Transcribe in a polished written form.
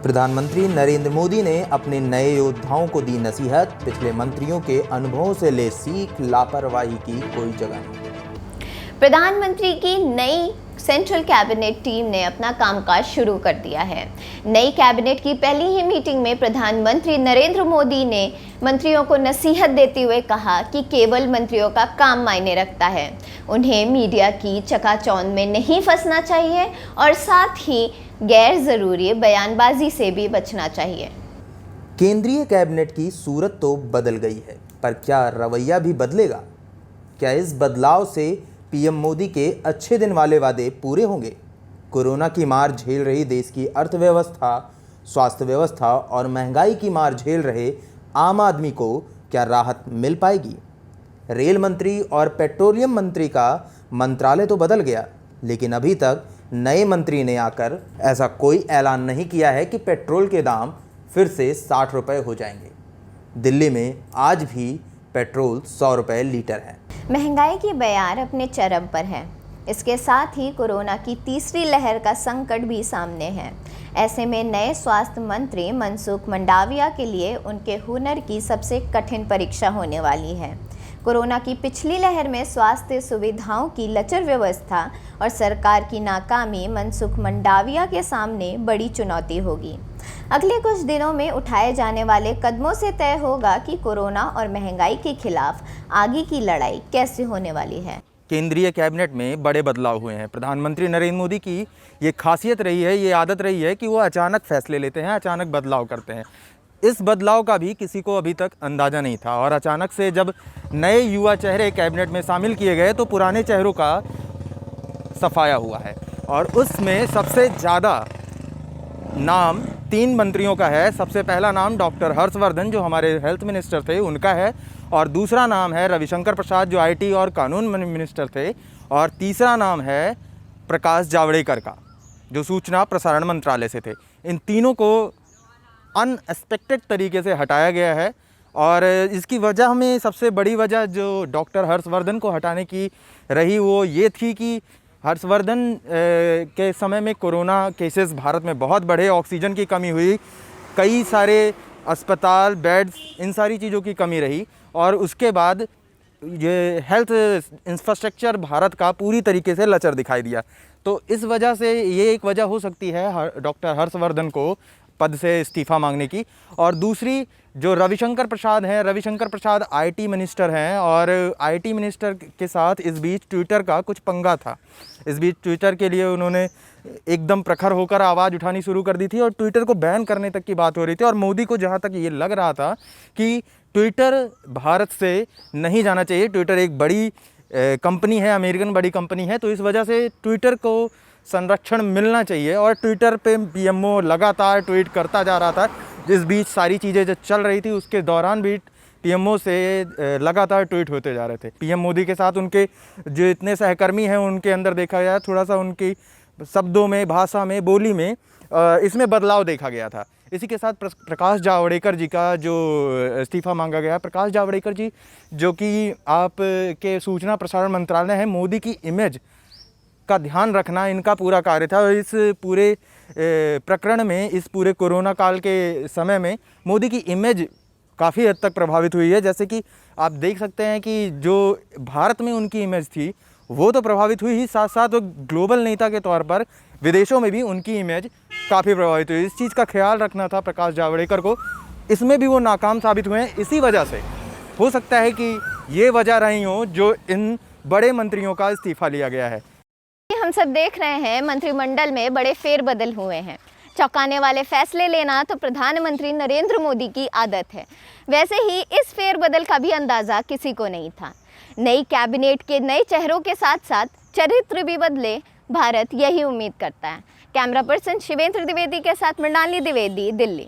प्रधानमंत्री नरेंद्र मोदी ने अपने नए योद्धाओं को दी नसीहत, पिछले मंत्रियों के अनुभवों से ले सीख, लापरवाही की कोई जगह नहीं। प्रधानमंत्री की नई सेंट्रल कैबिनेट टीम ने अपना कामकाज शुरू कर दिया है। नई कैबिनेट की पहली ही मीटिंग में प्रधानमंत्री नरेंद्र मोदी ने मंत्रियों को नसीहत देते हुए कहा कि केवल मंत्रियों का काम मायने रखता है। उन्हें मीडिया की चकाचौंध में नहीं फंसना चाहिए और साथ ही गैर ज़रूरी बयानबाजी से भी बचना चाहिए। केंद्रीय कैबिनेट की सूरत तो बदल गई है, पर क्या रवैया भी बदलेगा? क्या इस बदलाव से पीएम मोदी के अच्छे दिन वाले वादे पूरे होंगे? कोरोना की मार झेल रही देश की अर्थव्यवस्था, स्वास्थ्य व्यवस्था और महंगाई की मार झेल रहे आम आदमी को क्या राहत मिल पाएगी? रेल मंत्री और पेट्रोलियम मंत्री का मंत्रालय तो बदल गया, लेकिन अभी तक नए मंत्री ने आकर ऐसा कोई ऐलान नहीं किया है कि पेट्रोल के दाम फिर से 60 रुपये हो जाएंगे। दिल्ली में आज भी पेट्रोल 100 रुपये लीटर है। महंगाई की बयार अपने चरम पर है। इसके साथ ही कोरोना की तीसरी लहर का संकट भी सामने है। ऐसे में नए स्वास्थ्य मंत्री मनसुख मंडाविया के लिए उनके हुनर की सबसे कठिन परीक्षा होने वाली है। कोरोना की पिछली लहर में स्वास्थ्य सुविधाओं की लचर व्यवस्था और सरकार की नाकामी मनसुख मंडाविया के सामने बड़ी चुनौती होगी। अगले कुछ दिनों में उठाए जाने वाले कदमों से तय होगा कि कोरोना और महंगाई के खिलाफ आगे की लड़ाई कैसे होने वाली है। केंद्रीय कैबिनेट में बड़े बदलाव हुए हैं। प्रधानमंत्री नरेंद्र मोदी की ये खासियत रही है, ये आदत रही है कि वो अचानक फैसले लेते हैं, अचानक बदलाव करते हैं। इस बदलाव का भी किसी को अभी तक अंदाज़ा नहीं था और अचानक से जब नए युवा चेहरे कैबिनेट में शामिल किए गए तो पुराने चेहरों का सफाया हुआ है और उसमें सबसे ज़्यादा नाम 3 मंत्रियों का है। सबसे पहला नाम डॉक्टर हर्षवर्धन, जो हमारे हेल्थ मिनिस्टर थे, उनका है, और दूसरा नाम है रविशंकर प्रसाद, जो आईटी और कानून मिनिस्टर थे, और तीसरा नाम है प्रकाश जावड़ेकर का, जो सूचना प्रसारण मंत्रालय से थे। इन तीनों को अनएक्सपेक्टेड तरीके से हटाया गया है और इसकी वजह में सबसे बड़ी वजह जो डॉक्टर हर्षवर्धन को हटाने की रही वो ये थी कि हर्षवर्धन के समय में कोरोना केसेस भारत में बहुत बढ़े, ऑक्सीजन की कमी हुई, कई सारे अस्पताल, बेड्स, इन सारी चीज़ों की कमी रही और उसके बाद ये हेल्थ इंफ्रास्ट्रक्चर भारत का पूरी तरीके से लचर दिखाई दिया। तो इस वजह से ये एक वजह हो सकती है डॉक्टर हर्षवर्धन को पद से इस्तीफ़ा मांगने की। और दूसरी जो रविशंकर प्रसाद हैं, रविशंकर प्रसाद आईटी मिनिस्टर हैं और आईटी मिनिस्टर के साथ इस बीच ट्विटर का कुछ पंगा था। इस बीच ट्विटर के लिए उन्होंने एकदम प्रखर होकर आवाज़ उठानी शुरू कर दी थी और ट्विटर को बैन करने तक की बात हो रही थी। और मोदी को जहाँ तक ये लग रहा था कि ट्विटर भारत से नहीं जाना चाहिए, ट्विटर एक बड़ी कंपनी है, अमेरिकन बड़ी कंपनी है, तो इस वजह से ट्विटर को संरक्षण मिलना चाहिए और ट्विटर पे पीएमओ लगातार ट्वीट करता जा रहा था। जिस बीच सारी चीज़ें जो चल रही थी उसके दौरान भी पीएमओ से लगातार ट्वीट होते जा रहे थे। पीएम मोदी के साथ उनके जो इतने सहकर्मी हैं उनके अंदर देखा गया थोड़ा सा उनकी शब्दों में, भाषा में, बोली में इसमें बदलाव देखा गया था। इसी के साथ प्रकाश जावड़ेकर जी का जो इस्तीफ़ा मांगा गया, प्रकाश जावड़ेकर जी जो कि आप के सूचना प्रसारण मंत्रालय है, मोदी की इमेज का ध्यान रखना इनका पूरा कार्य था। और इस पूरे प्रकरण में, इस पूरे कोरोना काल के समय में मोदी की इमेज काफ़ी हद तक प्रभावित हुई है। जैसे कि आप देख सकते हैं कि जो भारत में उनकी इमेज थी वो तो प्रभावित हुई ही, साथ साथ वो ग्लोबल नेता के तौर पर विदेशों में भी उनकी इमेज काफ़ी प्रभावित हुई। इस चीज़ का ख्याल रखना था प्रकाश जावड़ेकर को, इसमें भी वो नाकाम साबित हुए हैं। इसी वजह से हो सकता है कि ये वजह रही हो जो इन बड़े मंत्रियों का इस्तीफ़ा लिया गया है। हम सब देख रहे हैं मंत्रिमंडल में बड़े फेरबदल हुए हैं। चौंकाने वाले फैसले लेना तो प्रधानमंत्री नरेंद्र मोदी की आदत है। वैसे ही इस फेरबदल का भी अंदाज़ा किसी को नहीं था। नई कैबिनेट के नए चेहरों के साथ साथ चरित्र भी बदले, भारत यही उम्मीद करता है। कैमरा पर्सन शिवेंद्र द्विवेदी के साथ मृणाली द्विवेदी, दिल्ली।